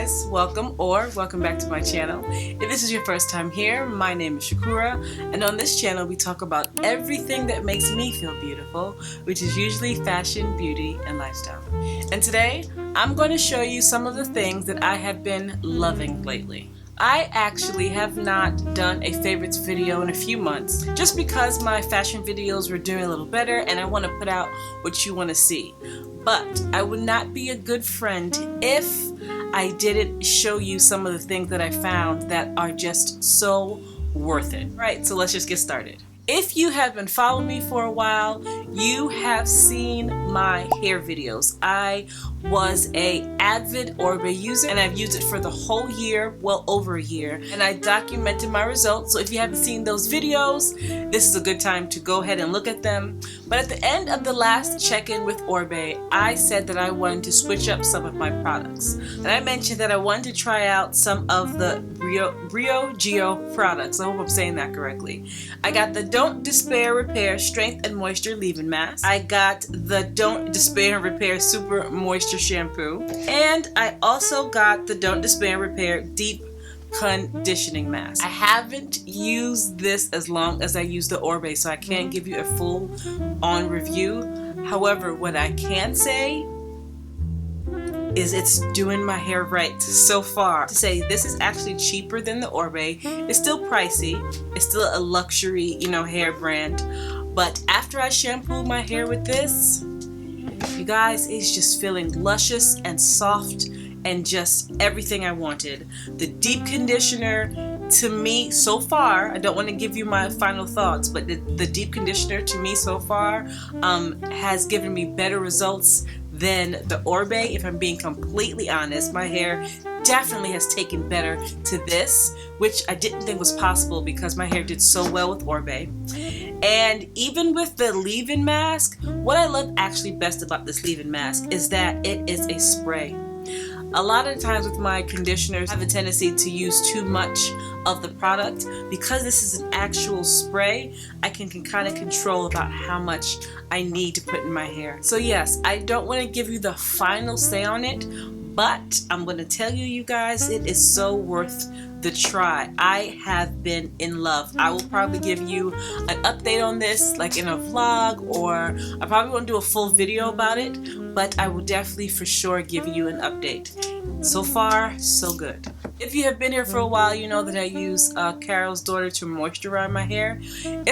guys, welcome back to my channel. If this is your first time here, my name is Kura, and on this channel we talk about everything that makes me feel beautiful, which is usually fashion, beauty, and lifestyle. And today, I'm going to show you some of the things that I have been loving lately. I actually have not done a favorites video in a few months, just because my fashion videos were doing a little better and I want to put out what you want to see. But I would not be a good friend if I didn't show you some of the things that I found that are just so worth it. Right, so let's just get started. If you have been following me for a while, you have seen my hair videos. I was an avid Orbie user and I've used it for the whole year, well over a year, and I documented my results. So if you haven't seen those videos, this is a good time to go ahead and look at them. But at the end of the last check-in with Orbie, I said that I wanted to switch up some of my products. And I mentioned that I wanted to try out some of the Briogeo products. I hope I'm saying that correctly. I got the Don't Despair Repair Strength and Moisture Leave-In Mask. I got the Don't Despair and Repair Super Moisture Shampoo. And I also got the Don't Despair and Repair Deep Conditioning Mask. I haven't used this as long as I use the Orbie, so I can't give you a full on review. However, what I can say is it's doing my hair right so far. To say this is actually cheaper than the Orbie. It's still pricey. It's still a luxury, hair brand. But after I shampoo my hair with this, you guys, it's just feeling luscious and soft and just everything I wanted. The deep conditioner, to me so far, I don't want to give you my final thoughts, but the deep conditioner to me so far has given me better results than the Orbie. If I'm being completely honest, my hair definitely has taken better to this, which I didn't think was possible because my hair did so well with Orbie. And even with the leave-in mask, what I love actually best about this leave-in mask is that it is a spray. A lot of times with my conditioners, I have a tendency to use too much of the product. Because this is an actual spray, I can kind of control about how much I need to put in my hair. So yes, I don't want to give you the final say on it, but I'm going to tell you guys, it is so worth the try. I have been in love. I will probably give you an update on this, like in a vlog, or I probably won't do a full video about it, but I will definitely for sure give you an update. So far, so good. If you have been here for a while, you know that I use Carol's Daughter to moisturize my hair.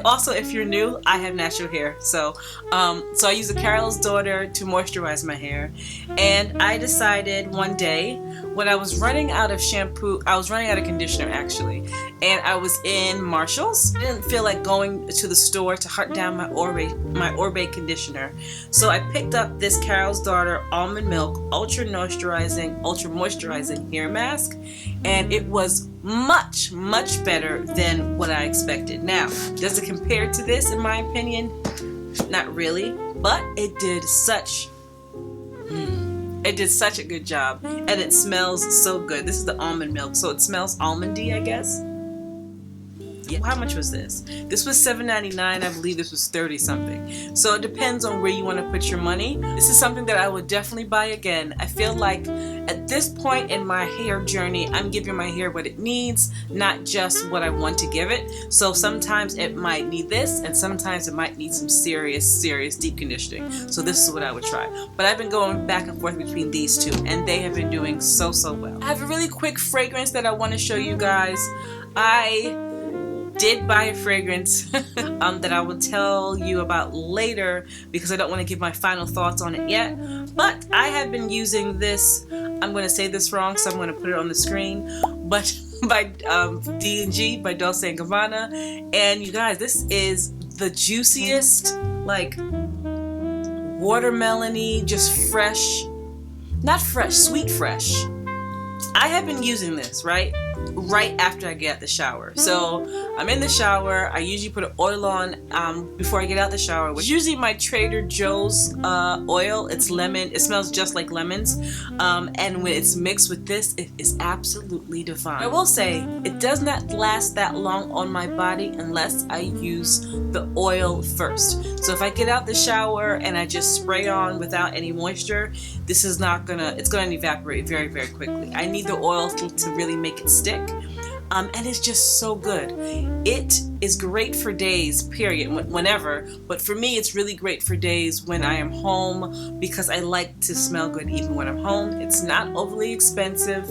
Also, if you're new, I have natural hair, so I use the Carol's Daughter to moisturize my hair. And I decided one day when I was running out of shampoo, I was running out of conditioner actually, and I was in Marshall's. I didn't feel like going to the store to hunt down my Orbie conditioner, so I picked up this Carol's Daughter Almond Milk Ultra Moisturizing Hair Mask, and it was much better than what I expected. Now, does it compare to this in my opinion? Not really, but it did such a good job, and it smells so good. This is the almond milk, so it smells almondy, I guess. Yeah. How much was this? This was $7.99. I believe this was 30 something. So it depends on where you want to put your money. This is something that I would definitely buy again. I feel like at this point in my hair journey, I'm giving my hair what it needs, not just what I want to give it. So sometimes it might need this, and sometimes it might need some serious deep conditioning. So this is what I would try. But I've been going back and forth between these two, and they have been doing so well. I have a really quick fragrance that I want to show you guys. I did buy a fragrance that I will tell you about later because I don't want to give my final thoughts on it yet. But I have been using this, I'm going to say this wrong, so I'm going to put it on the screen, but by D&G, by Dolce & Gabbana. And you guys, this is the juiciest, like watermelony, just fresh, not fresh, sweet fresh. I have been using this, right? right after I get out the shower. So I'm in the shower. I usually put an oil on before I get out the shower, which is usually my Trader Joe's oil. It's lemon. It smells just like lemons. And when it's mixed with this, it is absolutely divine. I will say, it does not last that long on my body unless I use the oil first. So if I get out the shower and I just spray on without any moisture, this is not gonna, it's gonna evaporate very, very quickly. I need the oil to really make it stick. And it's just so good. It is great for days, period, whenever, but for me it's really great for days when I am home because I like to smell good even when I'm home. It's not overly expensive.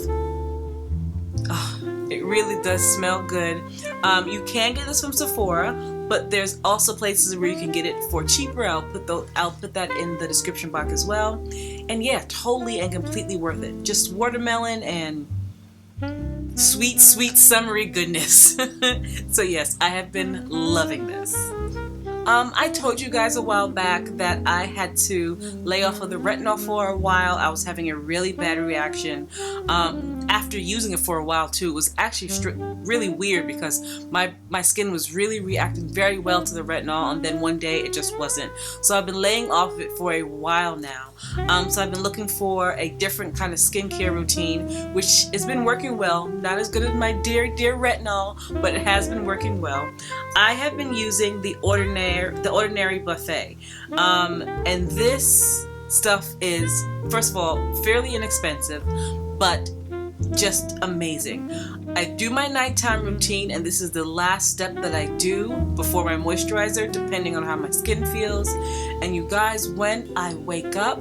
Oh, it really does smell good. You can get this from Sephora, but there's also places where you can get it for cheaper. I'll put that in the description box as well. And yeah, totally and completely worth it. Just watermelon and sweet, sweet summery goodness. So yes, I have been loving this. I told you guys a while back that I had to lay off of the retinol for a while. I was having a really bad reaction. After using it for a while too, it was actually really weird because my skin was really reacting very well to the retinol, and then one day it just wasn't. So I've been laying off of it for a while now. So I've been looking for a different kind of skincare routine, which has been working well. Not as good as my dear retinol, but it has been working well. I have been using the Ordinary Buffet, and this stuff is, first of all, fairly inexpensive, but just amazing. I do my nighttime routine, and this is the last step that I do before my moisturizer, depending on how my skin feels. And you guys, when I wake up,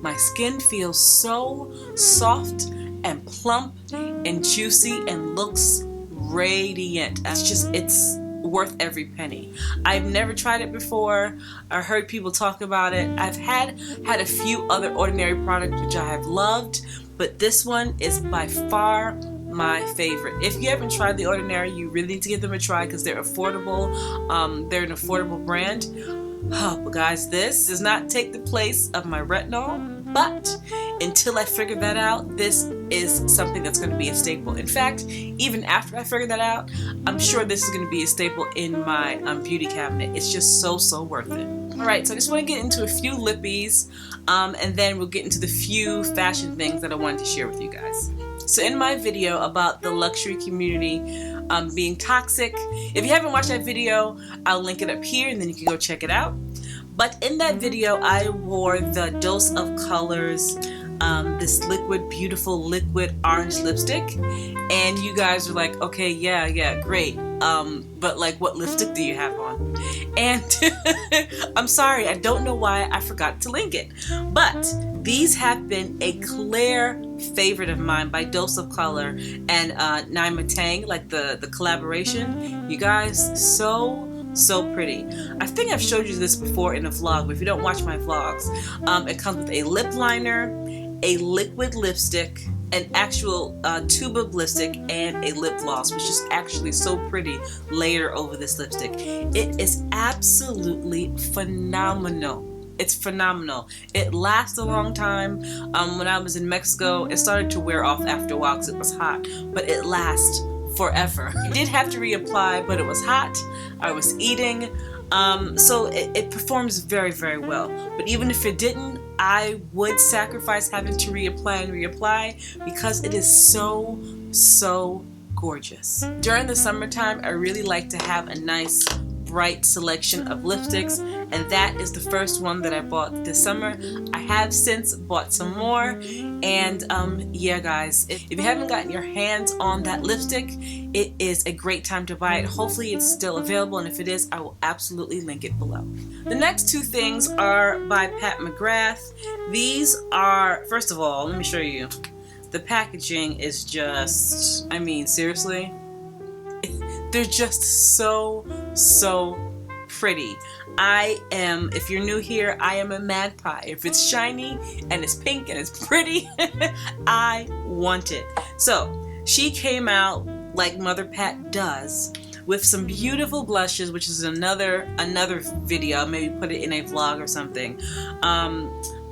my skin feels so soft and plump and juicy and looks radiant. It's worth every penny. I've never tried it before. I heard people talk about it. I've had a few other Ordinary products which I have loved, but this one is by far my favorite. If you haven't tried the Ordinary, you really need to give them a try because they're affordable. They're an affordable brand. Oh, but guys, this does not take the place of my retinol, but until I figure that out, this is something that's going to be a staple. In fact, even after I figure that out, I'm sure this is going to be a staple in my beauty cabinet. It's just so worth it. Alright, so I just want to get into a few lippies, and then we'll get into the few fashion things that I wanted to share with you guys. So in my video about the luxury community being toxic, if you haven't watched that video, I'll link it up here and then you can go check it out. But in that video, I wore the Dose of Colors, this beautiful liquid orange lipstick, and you guys are like, okay, yeah, great, but like, what lipstick do you have on? And I'm sorry, I don't know why I forgot to link it, but these have been a clear favorite of mine by Dose of Color and Nyma Tang, like the collaboration. You guys, so pretty. I think I've showed you this before in a vlog, but if you don't watch my vlogs, it comes with a lip liner, a liquid lipstick, an actual tube of lipstick, and a lip gloss, which is actually so pretty layered over this lipstick. It is absolutely phenomenal. It's phenomenal. It lasts a long time. When I was in Mexico, it started to wear off after a while because it was hot, but it lasts forever. I did have to reapply, but it was hot. I was eating, so it performs very well. But even if it didn't, I would sacrifice having to reapply because it is so gorgeous. During the summertime, I really like to have a nice bright selection of lipsticks, and that is the first one that I bought this summer. I have since bought some more, and yeah guys, if you haven't gotten your hands on that lipstick, it is a great time to buy it. Hopefully it's still available, and if it is, I will absolutely link it below. The next two things are by McGrath. These are, first of all, let me show you. The packaging is just, I mean, seriously, they're just so pretty. If you're new here, I am a magpie. If it's shiny and it's pink and it's pretty, I want it. So she came out like Mother Pat does with some beautiful blushes, which is another video. I'll maybe put it in a vlog or something.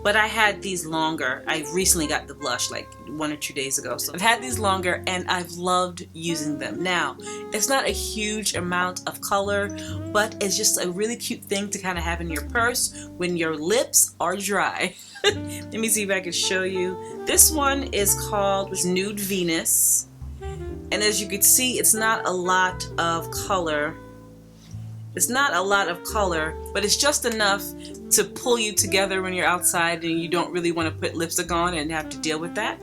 but I had these longer. I recently got the blush like 1 or 2 days ago. So I've had these longer and I've loved using them. Now, it's not a huge amount of color, but it's just a really cute thing to kind of have in your purse when your lips are dry. Let me see if I can show you. This one is called Nude Venus. And as you can see, it's not a lot of color. It's not a lot of color, but it's just enough to pull you together when you're outside and you don't really want to put lipstick on and have to deal with that.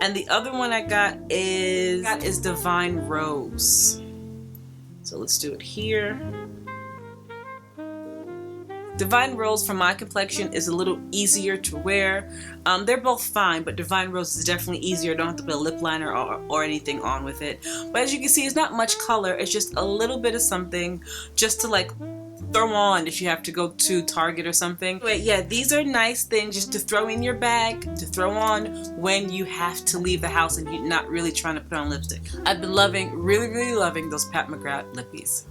And the other one I got is Divine Rose. So let's do it here. Divine Rose for my complexion is a little easier to wear. They're both fine, but Divine Rose is definitely easier. I don't have to put a lip liner or anything on with it. But as you can see, it's not much color. It's just a little bit of something just to like throw on if you have to go to Target or something. But yeah, these are nice things just to throw in your bag, to throw on when you have to leave the house and you're not really trying to put on lipstick. I've been really loving those Pat McGrath lippies.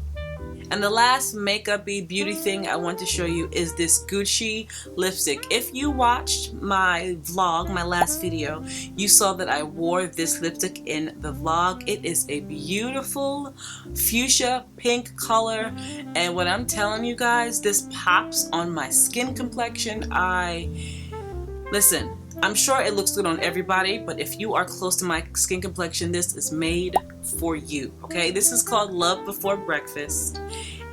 And the last makeup-y beauty thing I want to show you is this Gucci lipstick. If you watched my vlog, my last video, you saw that I wore this lipstick in the vlog. It is a beautiful fuchsia pink color, and what I'm telling you guys, this pops on my skin complexion. Listen, I'm sure it looks good on everybody, but if you are close to my skin complexion, this is made for you, okay? This is called Love Before Breakfast,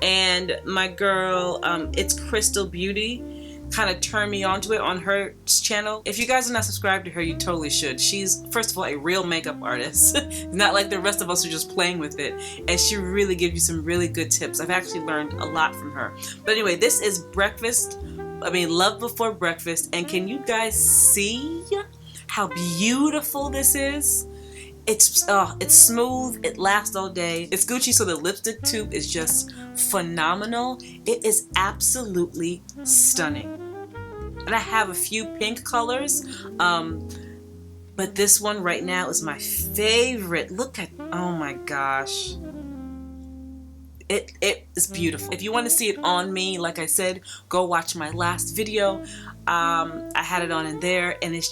and my girl, it's Crystal Beauty, kind of turned me onto it on her channel. If you guys are not subscribed to her, you totally should. She's, first of all, a real makeup artist. Not like the rest of us who are just playing with it, and she really gives you some really good tips. I've actually learned a lot from her. But anyway, this is Love Before Breakfast, and can you guys see how beautiful this is? It's smooth, it lasts all day. It's Gucci, so the lipstick tube is just phenomenal. It is absolutely stunning. And I have a few pink colors, but this one right now is my favorite. Look at, oh my gosh. It is beautiful. If you want to see it on me, like I said, go watch my last video. I had it on in there, and it's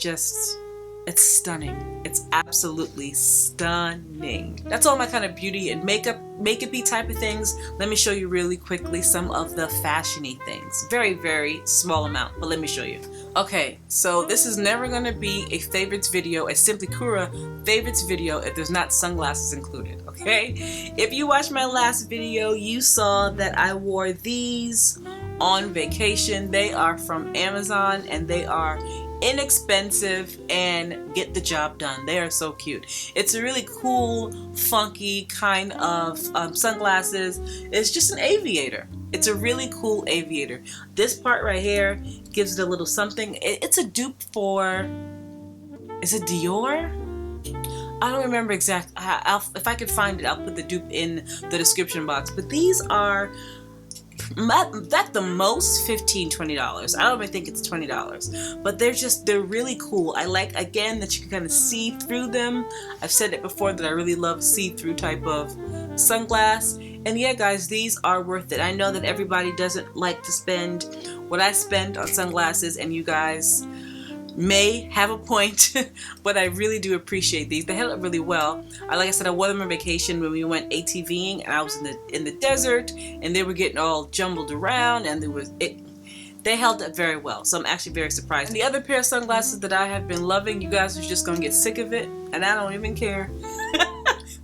stunning. It's absolutely stunning. That's all my kind of beauty and makeup-y type of things. Let me show you really quickly some of the fashion-y things. Very small amount, but let me show you. Okay, so this is never going to be a favorites video, a Simply Kura favorites video if there's not sunglasses included, okay? If you watched my last video, you saw that I wore these on vacation. They are from Amazon, and they are inexpensive and get the job done. They are so cute. It's a really cool, funky kind of sunglasses. It's just an aviator. It's a really cool aviator. This part right here gives it a little something. It's a dupe for, is it Dior? I don't remember exactly. If I could find it, I'll put the dupe in the description box. But these are, at the most, $15–20. I don't even think it's $20, but they're really cool. I like, again, that you can kind of see through them. I've said it before that I really love see-through type of sunglass, and yeah guys, these are worth it. I know that everybody doesn't like to spend what I spend on sunglasses, and you guys may have a point, but I really do appreciate these. They held up really well. Like I said, I wore them on vacation when we went ATVing, and I was in the desert, and they were getting all jumbled around, and they held up very well. So I'm actually very surprised. And the other pair of sunglasses that I have been loving, you guys are just gonna get sick of it, and I don't even care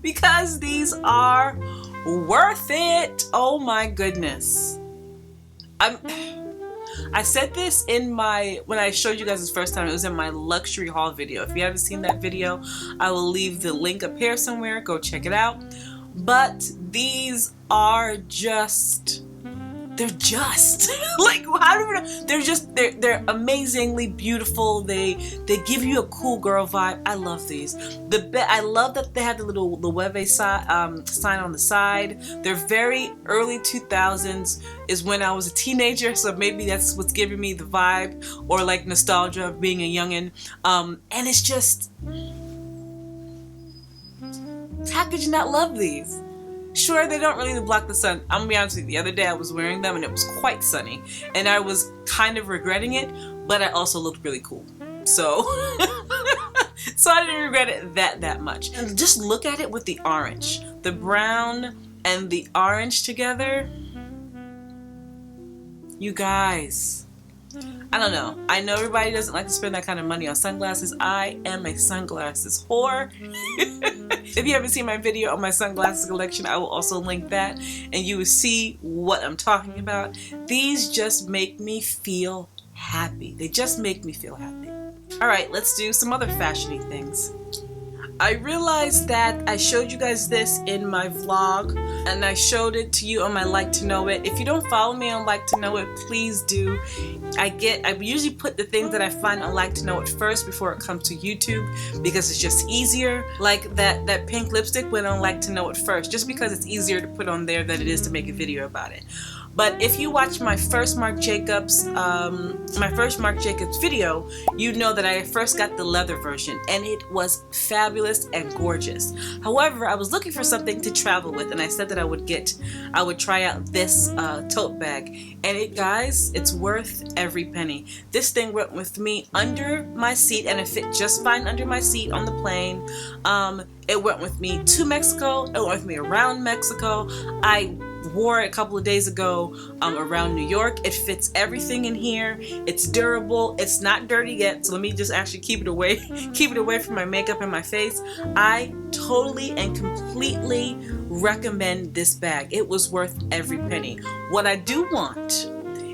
because these are worth it. Oh my goodness. I said this in when I showed you guys this first time. It was in my luxury haul video. If you haven't seen that video, I will leave the link up here somewhere. Go check it out. But these are just, like, how do we know? They're amazingly beautiful. They give you a cool girl vibe. I love these. I love that they have the little Loewe sign on the side. They're very early 2000s is when I was a teenager, so maybe that's what's giving me the vibe, or like nostalgia of being a youngin'. And it's just, how could you not love these? Sure, they don't really block the sun. I'm gonna be honest with you, the other day I was wearing them and it was quite sunny, and I was kind of regretting it, but I also looked really cool. So, so I didn't regret it that much. And just look at it with the orange. The brown and the orange together. You guys, I don't know. I know everybody doesn't like to spend that kind of money on sunglasses. I am a sunglasses whore. If you haven't seen my video on my sunglasses collection, I will also link that, and you will see what I'm talking about. These just make me feel happy. They just make me feel happy. Alright, let's do some other fashiony things. I realized that I showed you guys this in my vlog, and I showed it to you on my Like to Know It. If you don't follow me on Like to Know It, please do. I usually put the things that I find on Like to Know It first before it comes to YouTube, because it's just easier. Like that pink lipstick went on Like to Know It first, just because it's easier to put on there than it is to make a video about it. But if you watch my first Marc Jacobs video, you know that I first got the leather version, and it was fabulous and gorgeous. However, I was looking for something to travel with, and I said that I would try out this tote bag, and guys, it's worth every penny. This thing went with me under my seat, and it fit just fine under my seat on the plane. It went with me to Mexico. It went with me around Mexico. I wore it a couple of days ago around New York. It fits everything in here. It's durable. It's not dirty yet, so let me just actually keep it away from my makeup and my face. I totally and completely recommend this bag. It was worth every penny. What I do want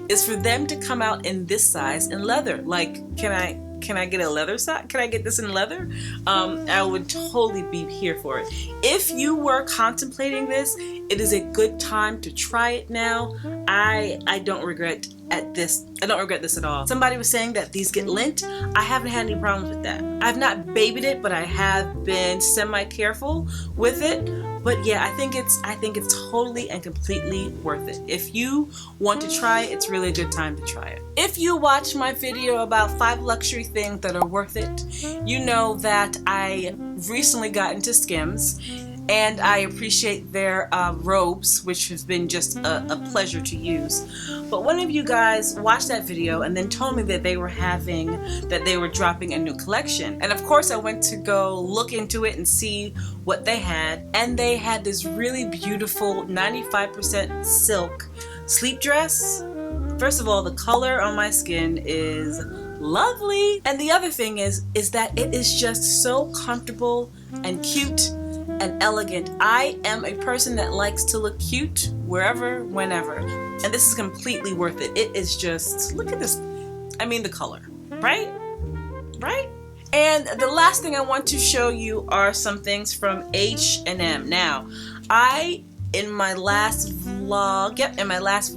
is for them to come out in this size in leather. Like, can I get a leather size? Can I get this in leather? I would totally be here for it. If you were contemplating this, it is a good time to try it now. I don't regret this. I don't regret this at all. Somebody was saying that these get lint. I haven't had any problems with that. I've not babied it, but I have been semi-careful with it. But yeah, I think it's totally and completely worth it. If you want to try it, it's really a good time to try it. If you watch my video about 5 luxury things that are worth it, you know that I recently got into Skims, and I appreciate their robes, which has been just a pleasure to use. But one of you guys watched that video and then told me that they were dropping a new collection. And of course I went to go look into it and see what they had. And they had this really beautiful 95% silk sleep dress. First of all, the color on my skin is lovely. And the other thing is that it is just so comfortable and cute and elegant. I am a person that likes to look cute wherever, whenever, and this is completely worth it. It is just, look at this. I mean, the color, right? And the last thing I want to show you are some things from H&M. Now, in my last vlog,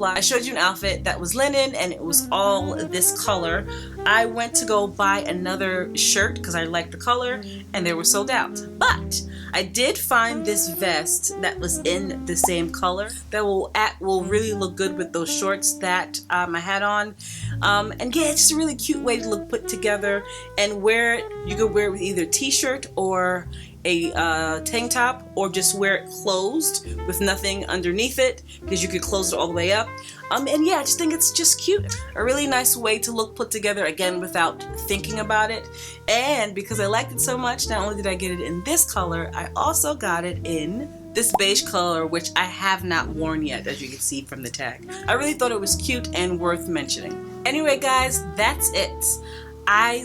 I showed you an outfit that was linen and it was all this color. I went to go buy another shirt because I liked the color and they were sold out. But I did find this vest that was in the same color that will really look good with those shorts that I had on. And yeah, it's just a really cute way to look put together and wear it. You could wear it with either a t-shirt or a tank top, or just wear it closed with nothing underneath it, because you could close it all the way up. And yeah, I just think it's just cute. A really nice way to look put together, again, without thinking about it. And because I liked it so much, not only did I get it in this color, I also got it in this beige color, which I have not worn yet, as you can see from the tag. I really thought it was cute and worth mentioning. Anyway, guys, that's it.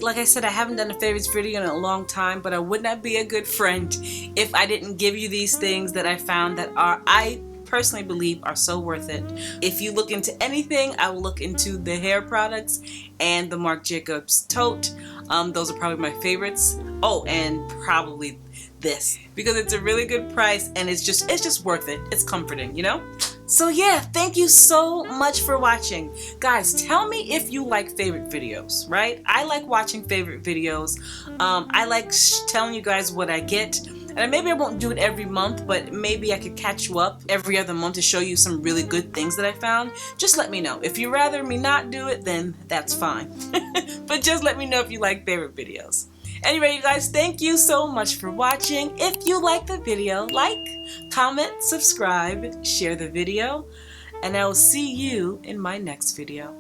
Like I said, I haven't done a favorites video in a long time, but I would not be a good friend if I didn't give you these things that I found that I personally believe are so worth it. If you look into anything, I will look into the hair products and the Marc Jacobs tote. Those are probably my favorites. Oh, and probably this, because it's a really good price and it's just worth it. It's comforting, you know? So yeah, thank you so much for watching. Guys, tell me if you like favorite videos, right? I like watching favorite videos. I like telling you guys what I get. And maybe I won't do it every month, but maybe I could catch you up every other month to show you some really good things that I found. Just let me know. If you'd rather me not do it, then that's fine. But just let me know if you like favorite videos. Anyway, you guys, thank you so much for watching. If you like the video, like, comment, subscribe, share the video, and I will see you in my next video.